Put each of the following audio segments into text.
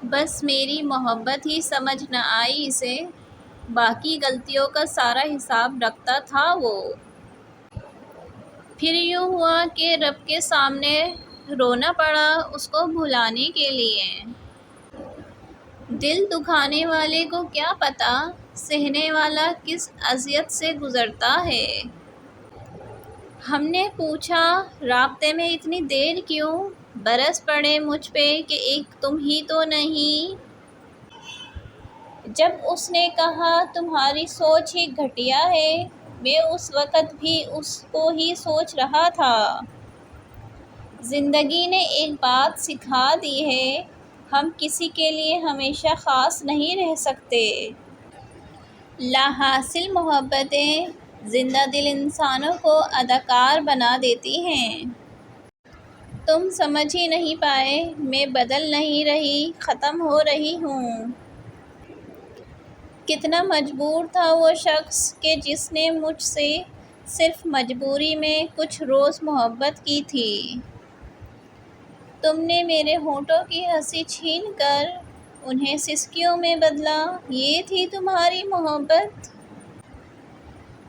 بس میری محبت ہی سمجھ نہ آئی اسے، باقی غلطیوں کا سارا حساب رکھتا تھا وہ۔ پھر یوں ہوا کہ رب کے سامنے رونا پڑا اس کو بھلانے کے لیے۔ دل دکھانے والے کو کیا پتہ سہنے والا کس اذیت سے گزرتا ہے۔ ہم نے پوچھا رابطے میں اتنی دیر کیوں، برس پڑے مجھ پہ کہ ایک تم ہی تو نہیں۔ جب اس نے کہا تمہاری سوچ ہی گھٹیا ہے، میں اس وقت بھی اس کو ہی سوچ رہا تھا۔ زندگی نے ایک بات سکھا دی ہے، ہم کسی کے لیے ہمیشہ خاص نہیں رہ سکتے۔ لاحاصل محبتیں زندہ دل انسانوں کو اداکار بنا دیتی ہیں۔ تم سمجھ ہی نہیں پائے، میں بدل نہیں رہی، ختم ہو رہی ہوں۔ کتنا مجبور تھا وہ شخص کہ جس نے مجھ سے صرف مجبوری میں کچھ روز محبت کی تھی۔ تم نے میرے ہونٹوں کی ہنسی چھین کر انہیں سسکیوں میں بدلا، یہ تھی تمہاری محبت؟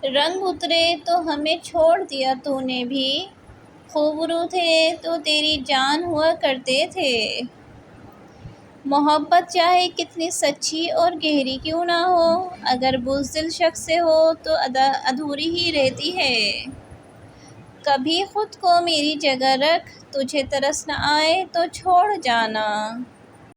رنگ اترے تو ہمیں چھوڑ دیا تو نے بھی، خوبرو تھے تو تیری جان ہوا کرتے تھے۔ محبت چاہے کتنی سچی اور گہری کیوں نہ ہو، اگر بزدل شخص سے ہو تو ادھوری ہی رہتی ہے۔ کبھی خود کو میری جگہ رکھ، تجھے ترس نہ آئے تو چھوڑ جانا۔